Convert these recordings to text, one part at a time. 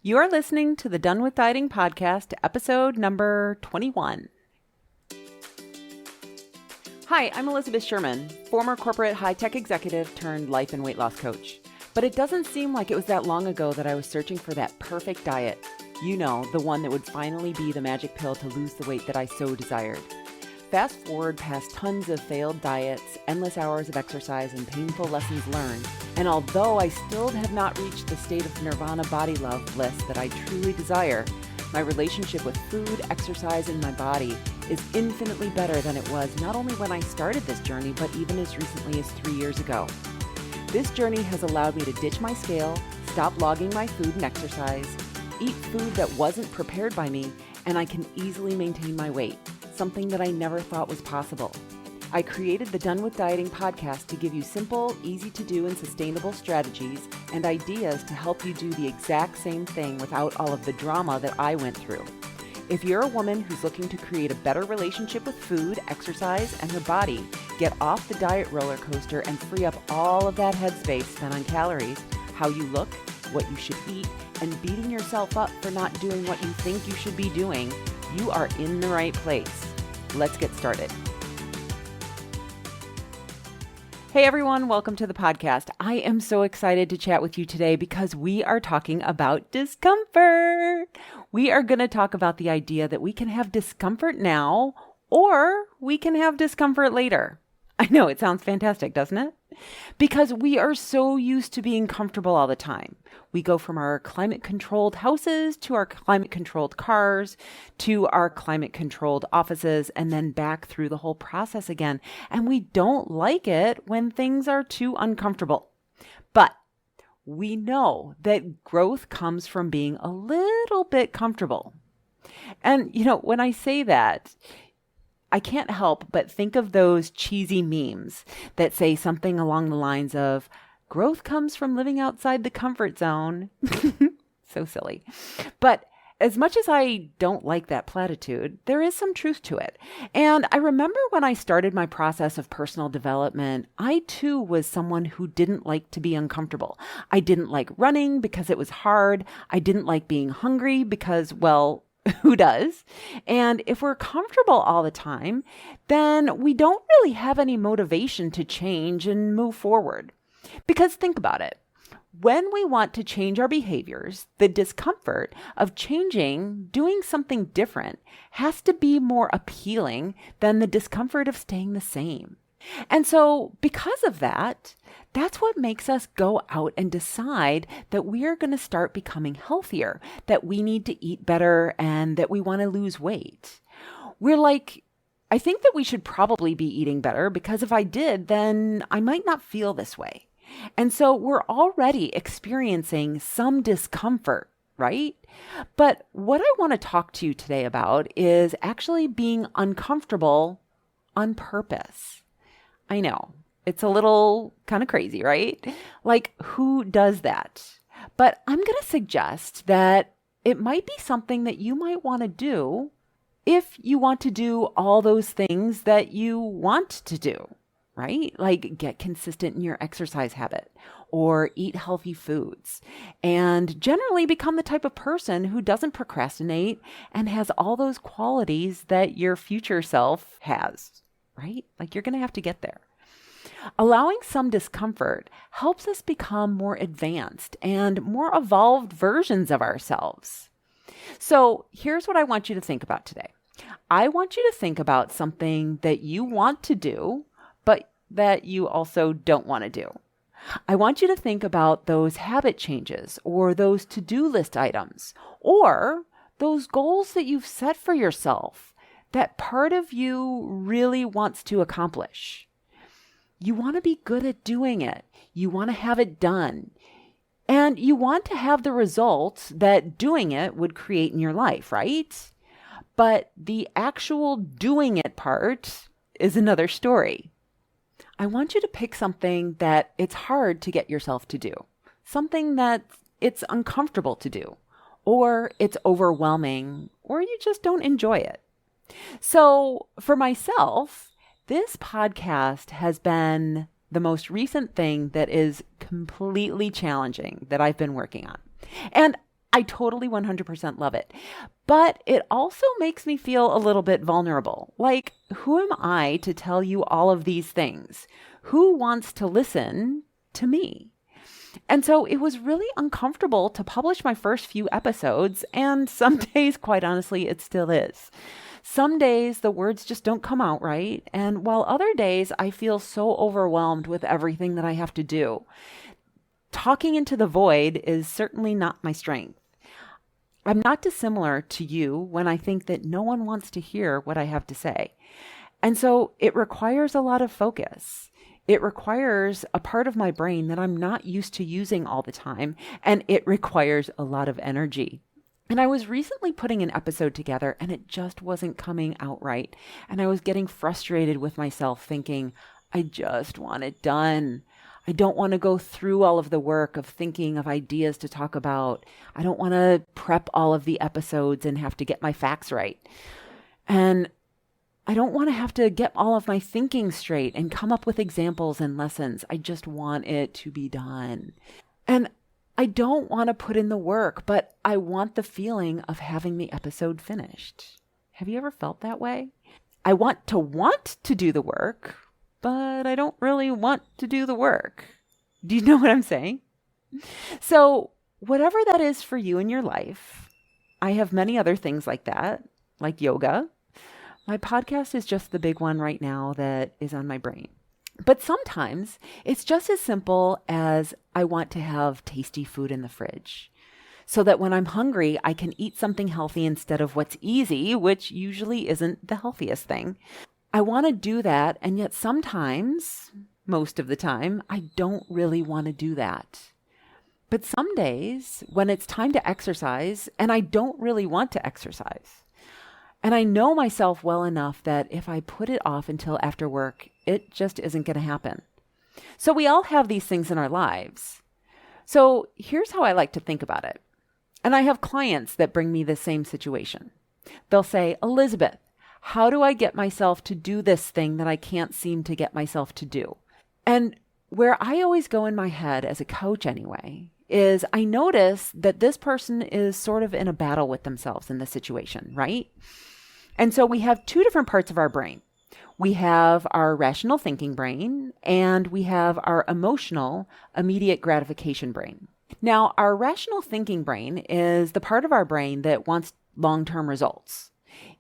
You are listening to the Done with Dieting podcast, episode number 21. Hi, I'm Elizabeth Sherman, former corporate high-tech executive turned life and weight loss coach. But it doesn't seem like it was that long ago that I was searching for that perfect diet. You know, the one that would finally be the magic pill to lose the weight that I so desired. Fast forward past tons of failed diets, endless hours of exercise, and painful lessons learned. And although I still have not reached the state of nirvana body love bliss that I truly desire, my relationship with food, exercise, and my body is infinitely better than it was not only when I started this journey, but even as recently as 3 years ago. This journey has allowed me to ditch my scale, stop logging my food and exercise, eat food that wasn't prepared by me, and I can easily maintain my weight, something that I never thought was possible. I created the Done with Dieting podcast to give you simple, easy to do, and sustainable strategies and ideas to help you do the exact same thing without all of the drama that I went through. If you're a woman who's looking to create a better relationship with food, exercise, and her body, get off the diet roller coaster and free up all of that headspace spent on calories, how you look, what you should eat, and beating yourself up for not doing what you think you should be doing, you are in the right place. Let's get started. Hey everyone, welcome to the podcast. I am so excited to chat with you today because we are talking about discomfort. We are going to talk about the idea that we can have discomfort now or we can have discomfort later. I know, it sounds fantastic, doesn't it? Because we are so used to being comfortable all the time. We go from our climate-controlled houses to our climate-controlled cars to our climate-controlled offices and then back through the whole process again. And we don't like it when things are too uncomfortable. But we know that growth comes from being a little bit comfortable. And, when I say that, I can't help but think of those cheesy memes that say something along the lines of, growth comes from living outside the comfort zone. So silly. But as much as I don't like that platitude, there is some truth to it. And I remember when I started my process of personal development, I too was someone who didn't like to be uncomfortable. I didn't like running because it was hard. I didn't like being hungry because, well, who does? And if we're comfortable all the time, then we don't really have any motivation to change and move forward. Because think about it. When we want to change our behaviors, the discomfort of changing, doing something different, has to be more appealing than the discomfort of staying the same. And so because of that, that's what makes us go out and decide that we are going to start becoming healthier, that we need to eat better, and that we want to lose weight. We're like, I think that we should probably be eating better because if I did, then I might not feel this way. And so we're already experiencing some discomfort, right? But what I want to talk to you today about is actually being uncomfortable on purpose. I know, it's a little kind of crazy, right? Like, who does that? But I'm going to suggest that it might be something that you might want to do if you want to do all those things that you want to do, right? Like get consistent in your exercise habit or eat healthy foods and generally become the type of person who doesn't procrastinate and has all those qualities that your future self has. Right? Like you're going to have to get there. Allowing some discomfort helps us become more advanced and more evolved versions of ourselves. So here's what I want you to think about today. I want you to think about something that you want to do, but that you also don't want to do. I want you to think about those habit changes or those to-do list items or those goals that you've set for yourself that part of you really wants to accomplish. You want to be good at doing it. You want to have it done. And you want to have the results that doing it would create in your life, right? But the actual doing it part is another story. I want you to pick something that it's hard to get yourself to do, something that it's uncomfortable to do, or it's overwhelming, or you just don't enjoy it. So for myself, this podcast has been the most recent thing that is completely challenging that I've been working on. And I totally 100% love it. But it also makes me feel a little bit vulnerable. Like, who am I to tell you all of these things? Who wants to listen to me? And so it was really uncomfortable to publish my first few episodes, and some days, quite honestly, it still is. Some days the words just don't come out right, and while other days I feel so overwhelmed with everything that I have to do. Talking into the void is certainly not my strength. I'm not dissimilar to you when I think that no one wants to hear what I have to say. And so it requires a lot of focus. It requires a part of my brain that I'm not used to using all the time, and it requires a lot of energy. And I was recently putting an episode together and it just wasn't coming out right. And I was getting frustrated with myself thinking, I just want it done. I don't want to go through all of the work of thinking of ideas to talk about. I don't want to prep all of the episodes and have to get my facts right. And I don't want to have to get all of my thinking straight and come up with examples and lessons. I just want it to be done. And I don't want to put in the work, but I want the feeling of having the episode finished. Have you ever felt that way? I want to do the work, but I don't really want to do the work. Do you know what I'm saying? So whatever that is for you in your life, I have many other things like that, like yoga. My podcast is just the big one right now that is on my brain. But sometimes it's just as simple as I want to have tasty food in the fridge so that when I'm hungry, I can eat something healthy instead of what's easy, which usually isn't the healthiest thing. I want to do that, and yet sometimes, most of the time, I don't really want to do that. But some days, when it's time to exercise, and I don't really want to exercise, and I know myself well enough that if I put it off until after work, it just isn't going to happen. So we all have these things in our lives. So here's how I like to think about it. And I have clients that bring me the same situation. They'll say, Elizabeth, how do I get myself to do this thing that I can't seem to get myself to do? And where I always go in my head as a coach anyway, is I notice that this person is sort of in a battle with themselves in this situation, right? And so we have two different parts of our brain. We have our rational thinking brain and we have our emotional immediate gratification brain. Now, our rational thinking brain is the part of our brain that wants long-term results.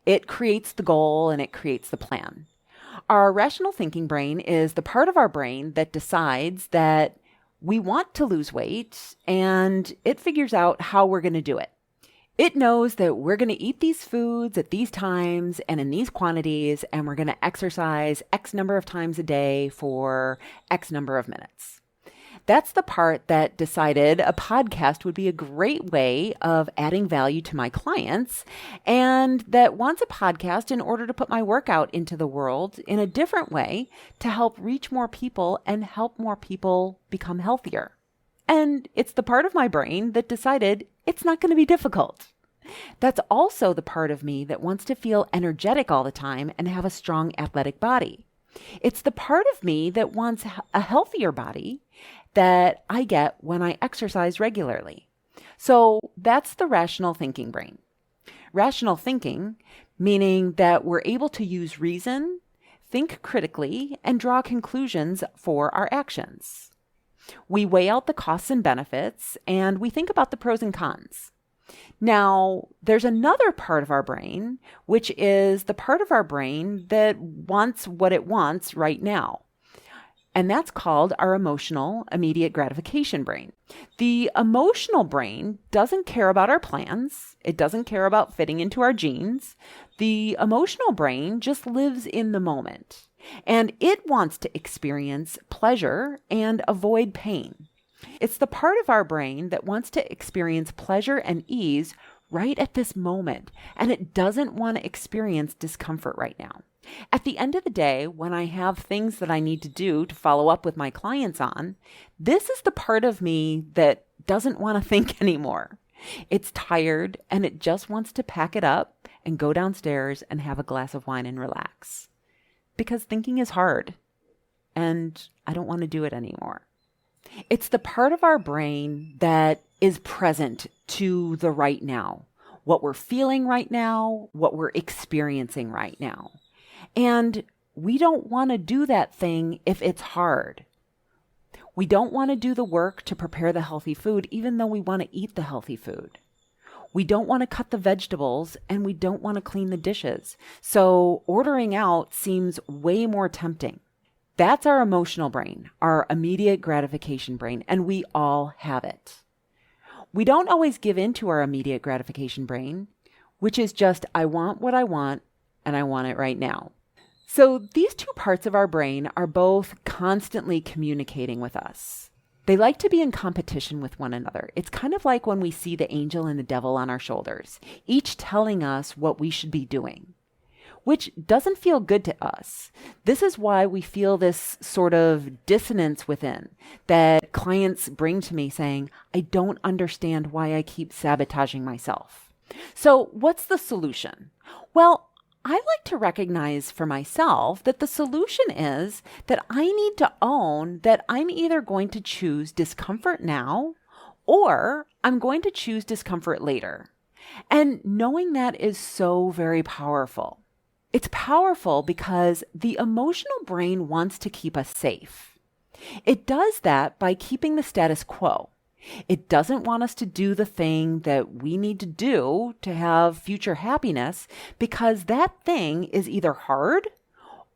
It creates the goal and it creates the plan. Our rational thinking brain is the part of our brain that decides that we want to lose weight and it figures out how we're going to do it. It knows that we're going to eat these foods at these times and in these quantities, and we're going to exercise X number of times a day for X number of minutes. That's the part that decided a podcast would be a great way of adding value to my clients, and that wants a podcast in order to put my workout into the world in a different way to help reach more people and help more people become healthier. And it's the part of my brain that decided it's not going to be difficult. That's also the part of me that wants to feel energetic all the time and have a strong athletic body. It's the part of me that wants a healthier body that I get when I exercise regularly. So that's the rational thinking brain. Rational thinking, meaning that we're able to use reason, think critically, and draw conclusions for our actions. We weigh out the costs and benefits, and we think about the pros and cons. Now, there's another part of our brain, which is the part of our brain that wants what it wants right now. And that's called our emotional immediate gratification brain. The emotional brain doesn't care about our plans. It doesn't care about fitting into our jeans. The emotional brain just lives in the moment. And it wants to experience pleasure and avoid pain. It's the part of our brain that wants to experience pleasure and ease right at this moment, and it doesn't want to experience discomfort right now. At the end of the day, when I have things that I need to do to follow up with my clients on, this is the part of me that doesn't want to think anymore. It's tired, and it just wants to pack it up and go downstairs and have a glass of wine and relax. Because thinking is hard, and I don't want to do it anymore. It's the part of our brain that is present to the right now, what we're feeling right now, what we're experiencing right now. And we don't want to do that thing if it's hard. We don't want to do the work to prepare the healthy food, even though we want to eat the healthy food. We don't want to cut the vegetables, and we don't want to clean the dishes. So ordering out seems way more tempting. That's our emotional brain, our immediate gratification brain, and we all have it. We don't always give in to our immediate gratification brain, which is just, I want what I want, and I want it right now. So these two parts of our brain are both constantly communicating with us. They like to be in competition with one another. It's kind of like when we see the angel and the devil on our shoulders, each telling us what we should be doing, which doesn't feel good to us. This is why we feel this sort of dissonance within that clients bring to me saying, I don't understand why I keep sabotaging myself. So what's the solution? Well, I like to recognize for myself that the solution is that I need to own that I'm either going to choose discomfort now or I'm going to choose discomfort later. And knowing that is so very powerful. It's powerful because the emotional brain wants to keep us safe. It does that by keeping the status quo. It doesn't want us to do the thing that we need to do to have future happiness because that thing is either hard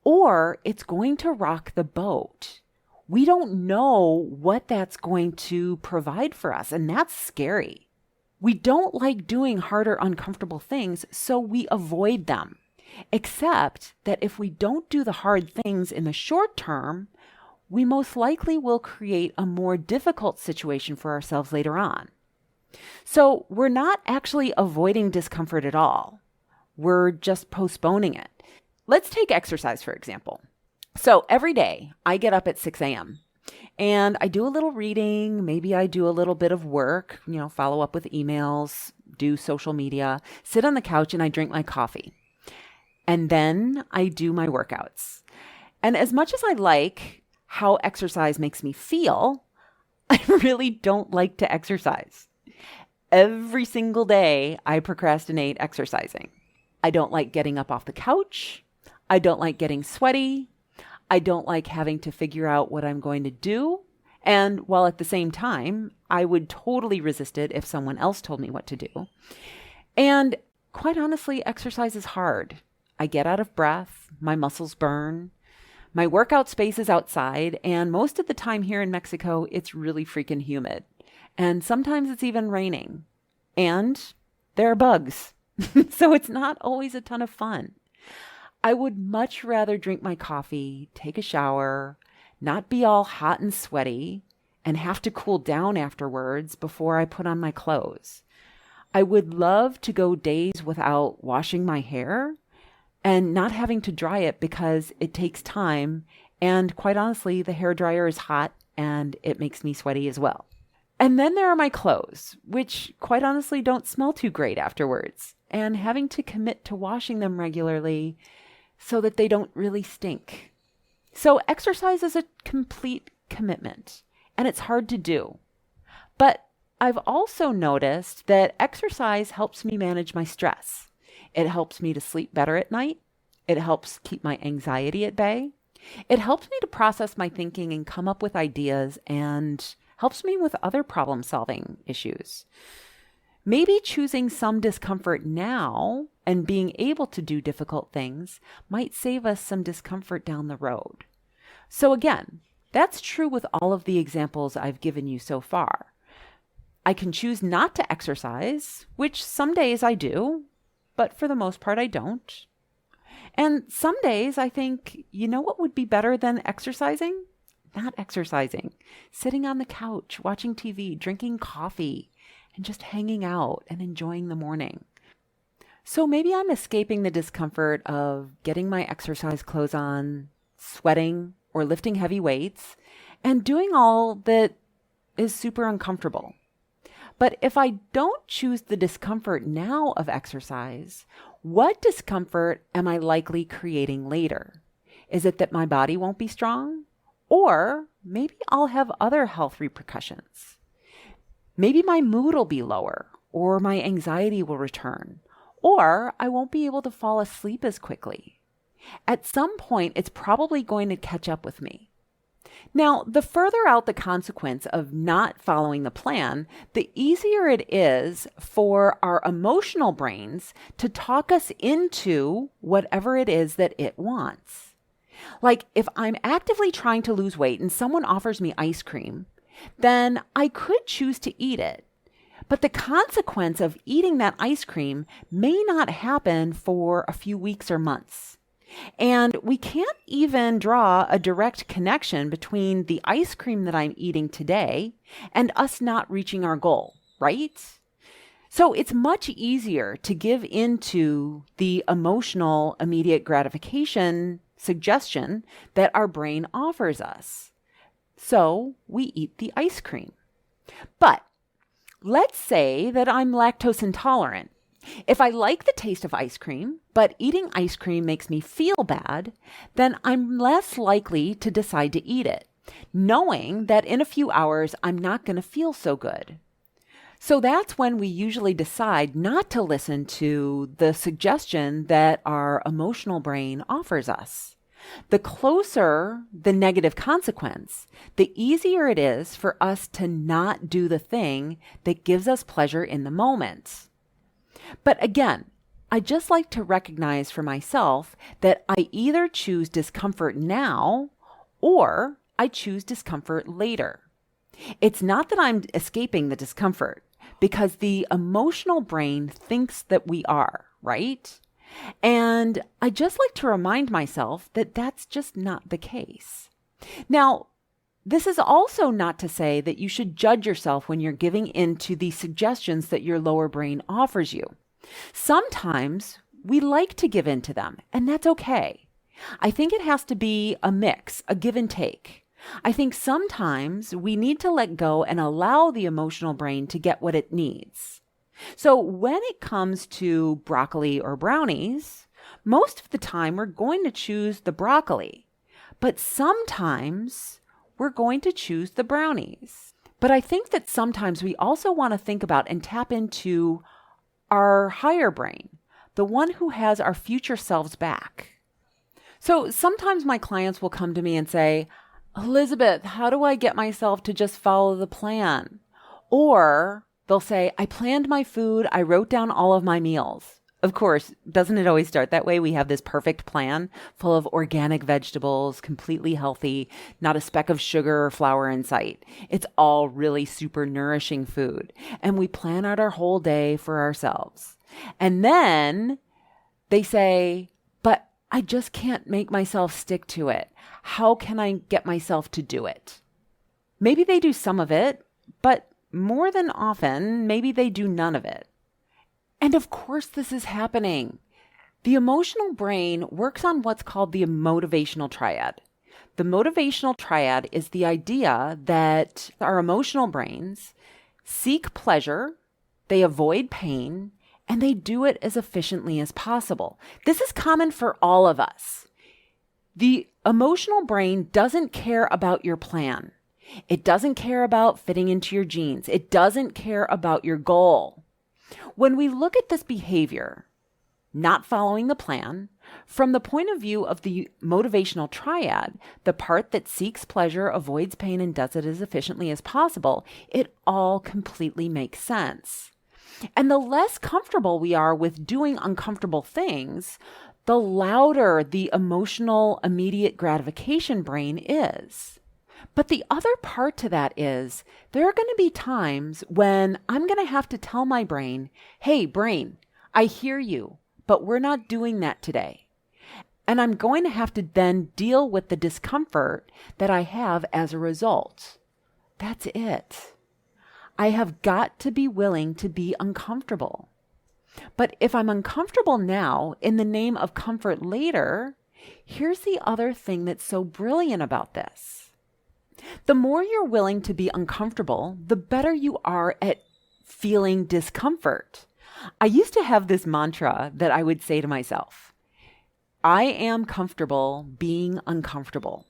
or it's going to rock the boat. We don't know what that's going to provide for us, and that's scary. We don't like doing hard or uncomfortable things, so we avoid them. Except that if we don't do the hard things in the short term, we most likely will create a more difficult situation for ourselves later on. So we're not actually avoiding discomfort at all. We're just postponing it. Let's take exercise, for example. So every day I get up at 6 a.m. and I do a little reading. Maybe I do a little bit of work, follow up with emails, do social media, sit on the couch, and I drink my coffee. And then I do my workouts. And as much as I like how exercise makes me feel, I really don't like to exercise. Every single day, I procrastinate exercising. I don't like getting up off the couch. I don't like getting sweaty. I don't like having to figure out what I'm going to do. And while at the same time, I would totally resist it if someone else told me what to do. And quite honestly, exercise is hard. I get out of breath. My muscles burn. My workout space is outside, and most of the time here in Mexico, it's really freaking humid. And sometimes it's even raining. And there are bugs. So it's not always a ton of fun. I would much rather drink my coffee, take a shower, not be all hot and sweaty, and have to cool down afterwards before I put on my clothes. I would love to go days without washing my hair and not having to dry it because it takes time. And quite honestly, the hairdryer is hot and it makes me sweaty as well. And then there are my clothes, which quite honestly don't smell too great afterwards. And having to commit to washing them regularly so that they don't really stink. So exercise is a complete commitment and it's hard to do. But I've also noticed that exercise helps me manage my stress. It helps me to sleep better at night. It helps keep my anxiety at bay. It helps me to process my thinking and come up with ideas and helps me with other problem-solving issues. Maybe choosing some discomfort now and being able to do difficult things might save us some discomfort down the road. So again, that's true with all of the examples I've given you so far. I can choose not to exercise, which some days I do, but for the most part, I don't. And some days I think, what would be better than exercising? Not exercising. Sitting on the couch, watching TV, drinking coffee, and just hanging out and enjoying the morning. So maybe I'm escaping the discomfort of getting my exercise clothes on, sweating, or lifting heavy weights, and doing all that is super uncomfortable. But if I don't choose the discomfort now of exercise, what discomfort am I likely creating later? Is it that my body won't be strong? Or maybe I'll have other health repercussions. Maybe my mood will be lower, or my anxiety will return, or I won't be able to fall asleep as quickly. At some point, it's probably going to catch up with me. Now, the further out the consequence of not following the plan, the easier it is for our emotional brains to talk us into whatever it is that it wants. Like if I'm actively trying to lose weight and someone offers me ice cream, then I could choose to eat it. But the consequence of eating that ice cream may not happen for a few weeks or months. And we can't even draw a direct connection between the ice cream that I'm eating today and us not reaching our goal, right? So it's much easier to give into the emotional immediate gratification suggestion that our brain offers us. So we eat the ice cream. But let's say that I'm lactose intolerant. If I like the taste of ice cream, but eating ice cream makes me feel bad, then I'm less likely to decide to eat it, knowing that in a few hours I'm not going to feel so good. So that's when we usually decide not to listen to the suggestion that our emotional brain offers us. The closer the negative consequence, the easier it is for us to not do the thing that gives us pleasure in the moment. But again, I just like to recognize for myself that I either choose discomfort now or I choose discomfort later. It's not that I'm escaping the discomfort because the emotional brain thinks that we are, right? And I just like to remind myself that that's just not the case. Now, this is also not to say that you should judge yourself when you're giving in to the suggestions that your lower brain offers you. Sometimes we like to give in to them, and that's okay. I think it has to be a mix, a give and take. I think sometimes we need to let go and allow the emotional brain to get what it needs. So when it comes to broccoli or brownies, most of the time we're going to choose the broccoli, but sometimes we're going to choose the brownies. But I think that sometimes we also want to think about and tap into our higher brain, the one who has our future selves back. So sometimes my clients will come to me and say, Elizabeth, how do I get myself to just follow the plan? Or they'll say, I planned my food, I wrote down all of my meals. Of course, doesn't it always start that way? We have this perfect plan full of organic vegetables, completely healthy, not a speck of sugar or flour in sight. It's all really super nourishing food. And we plan out our whole day for ourselves. And then they say, but I just can't make myself stick to it. How can I get myself to do it? Maybe they do some of it, but more than often, maybe they do none of it. And of course, this is happening. The emotional brain works on what's called the motivational triad. The motivational triad is the idea that our emotional brains seek pleasure, they avoid pain, and they do it as efficiently as possible. This is common for all of us. The emotional brain doesn't care about your plan. It doesn't care about fitting into your jeans. It doesn't care about your goal. When we look at this behavior, not following the plan, from the point of view of the motivational triad, the part that seeks pleasure, avoids pain, and does it as efficiently as possible, it all completely makes sense. And the less comfortable we are with doing uncomfortable things, the louder the emotional immediate gratification brain is. But the other part to that is there are going to be times when I'm going to have to tell my brain, hey, brain, I hear you, but we're not doing that today. And I'm going to have to then deal with the discomfort that I have as a result. That's it. I have got to be willing to be uncomfortable. But if I'm uncomfortable now in the name of comfort later, here's the other thing that's so brilliant about this. The more you're willing to be uncomfortable, the better you are at feeling discomfort. I used to have this mantra that I would say to myself, I am comfortable being uncomfortable.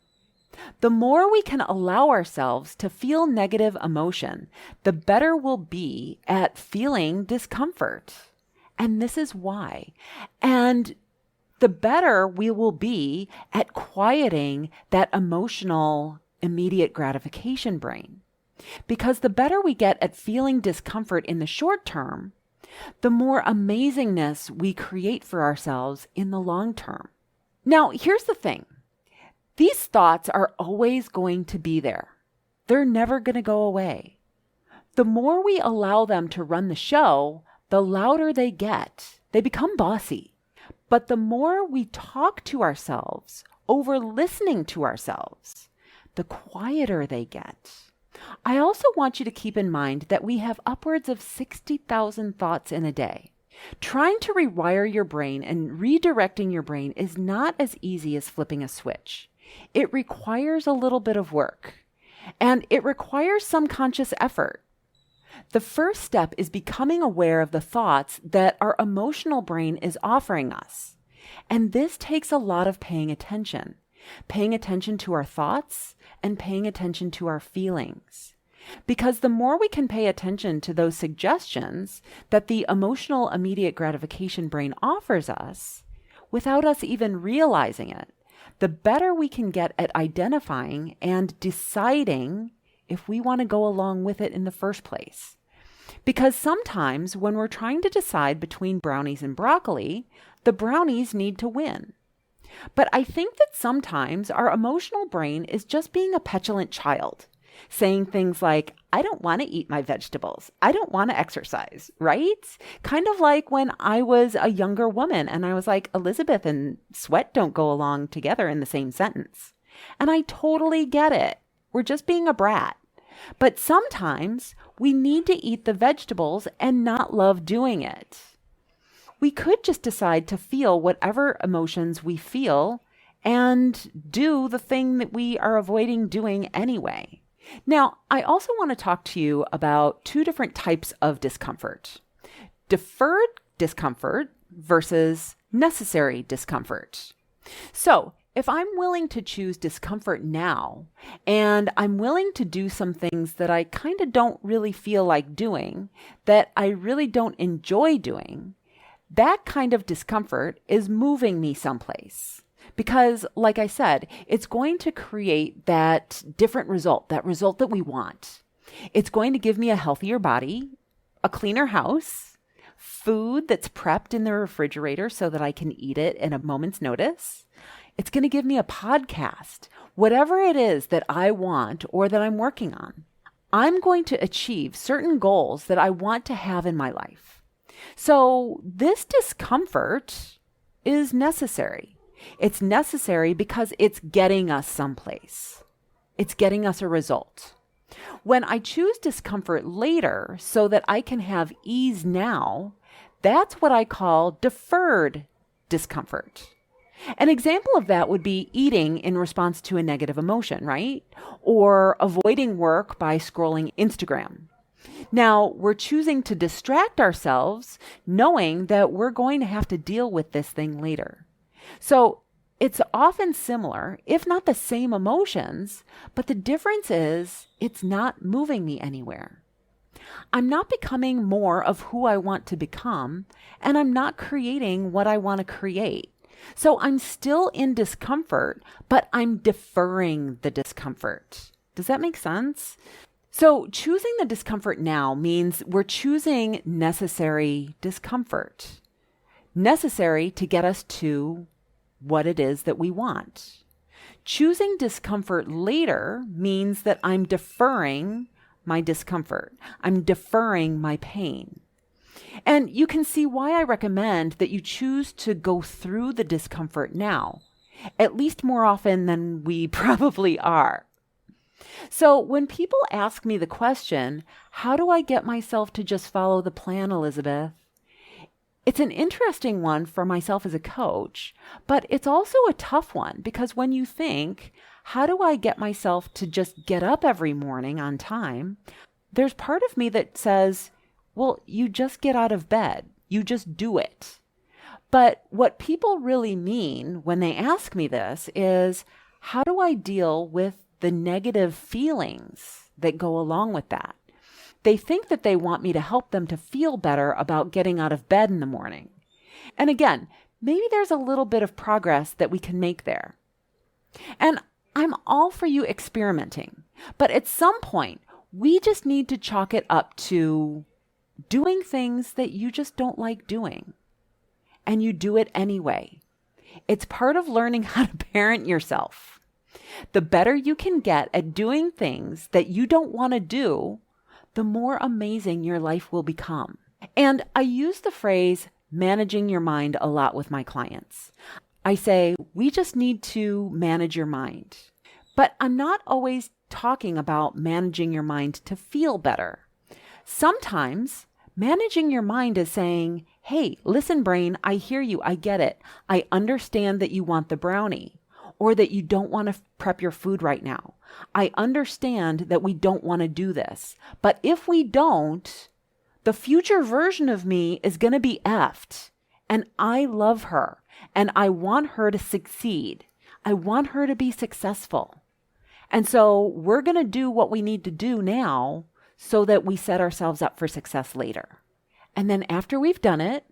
The more we can allow ourselves to feel negative emotion, the better we'll be at feeling discomfort. And this is why. And the better we will be at quieting that emotional immediate gratification brain. Because the better we get at feeling discomfort in the short term, the more amazingness we create for ourselves in the long term. Now, here's the thing. These thoughts are always going to be there. They're never going to go away. The more we allow them to run the show, the louder they get. They become bossy. But the more we talk to ourselves, over listening to ourselves, the quieter they get. I also want you to keep in mind that we have upwards of 60,000 thoughts in a day. Trying to rewire your brain and redirecting your brain is not as easy as flipping a switch. It requires a little bit of work, and it requires some conscious effort. The first step is becoming aware of the thoughts that our emotional brain is offering us. And this takes a lot of paying attention to our thoughts and paying attention to our feelings. Because the more we can pay attention to those suggestions that the emotional immediate gratification brain offers us, without us even realizing it, the better we can get at identifying and deciding if we want to go along with it in the first place. Because sometimes when we're trying to decide between brownies and broccoli, the brownies need to win. But I think that sometimes our emotional brain is just being a petulant child, saying things like, I don't want to eat my vegetables. I don't want to exercise, right? Kind of like when I was a younger woman and I was like, Elizabeth and sweat don't go along together in the same sentence. And I totally get it. We're just being a brat. But sometimes we need to eat the vegetables and not love doing it. We could just decide to feel whatever emotions we feel and do the thing that we are avoiding doing anyway. Now, I also want to talk to you about two different types of discomfort. Deferred discomfort versus necessary discomfort. So, if I'm willing to choose discomfort now, and I'm willing to do some things that I kind of don't really feel like doing, that I really don't enjoy doing, that kind of discomfort is moving me someplace. Because, like I said, it's going to create that different result, that result that we want. It's going to give me a healthier body, a cleaner house, food that's prepped in the refrigerator so that I can eat it in a moment's notice. It's going to give me a podcast, whatever it is that I want or that I'm working on. I'm going to achieve certain goals that I want to have in my life. So this discomfort is necessary. It's necessary because it's getting us someplace. It's getting us a result. When I choose discomfort later so that I can have ease now, that's what I call deferred discomfort. An example of that would be eating in response to a negative emotion, right? Or avoiding work by scrolling Instagram. Now, we're choosing to distract ourselves knowing that we're going to have to deal with this thing later. So it's often similar, if not the same emotions, but the difference is it's not moving me anywhere. I'm not becoming more of who I want to become, and I'm not creating what I want to create. So I'm still in discomfort, but I'm deferring the discomfort. Does that make sense? So choosing the discomfort now means we're choosing necessary discomfort. Necessary to get us to what it is that we want. Choosing discomfort later means that I'm deferring my discomfort. I'm deferring my pain. And you can see why I recommend that you choose to go through the discomfort now, at least more often than we probably are. So when people ask me the question, how do I get myself to just follow the plan, Elizabeth? It's an interesting one for myself as a coach, but it's also a tough one because when you think, how do I get myself to just get up every morning on time? There's part of me that says, well, you just get out of bed. You just do it. But what people really mean when they ask me this is, How do I deal with the negative feelings that go along with that? They think that they want me to help them to feel better about getting out of bed in the morning. And again, maybe there's a little bit of progress that we can make there. And I'm all for you experimenting, but at some point, we just need to chalk it up to doing things that you just don't like doing. And you do it anyway. It's part of learning how to parent yourself. The better you can get at doing things that you don't want to do, the more amazing your life will become. And I use the phrase managing your mind a lot with my clients. I say, we just need to manage your mind. But I'm not always talking about managing your mind to feel better. Sometimes managing your mind is saying, hey, listen, brain, I hear you. I get it. I understand that you want the brownie or that you don't want to prep your food right now. I understand that we don't want to do this. But if we don't, the future version of me is going to be effed. And I love her. And I want her to succeed. I want her to be successful. And so we're going to do what we need to do now so that we set ourselves up for success later. And then after we've done it,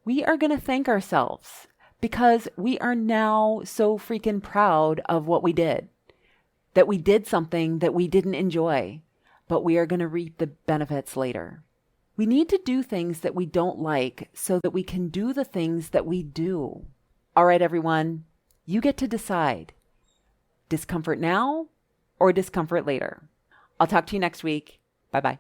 we are going to thank ourselves because we are now so freaking proud of what we did, that we did something that we didn't enjoy, but we are going to reap the benefits later. We need to do things that we don't like so that we can do the things that we do. All right, everyone, you get to decide. Discomfort now or discomfort later. I'll talk to you next week. Bye-bye.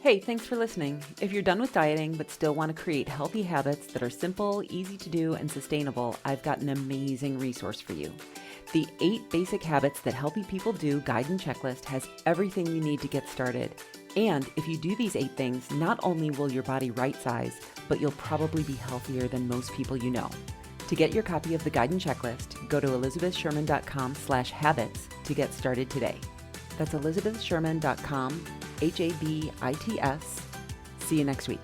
Hey, thanks for listening. If you're done with dieting but still want to create healthy habits that are simple, easy to do, and sustainable, I've got an amazing resource for you. The 8 Basic Habits That Healthy People Do guide and checklist has everything you need to get started. And if you do these 8 things, not only will your body right size, but you'll probably be healthier than most people you know. To get your copy of the guide and checklist, go to elizabethsherman.com/habits to get started today. That's elizabethsherman.com, HABITS. See you next week.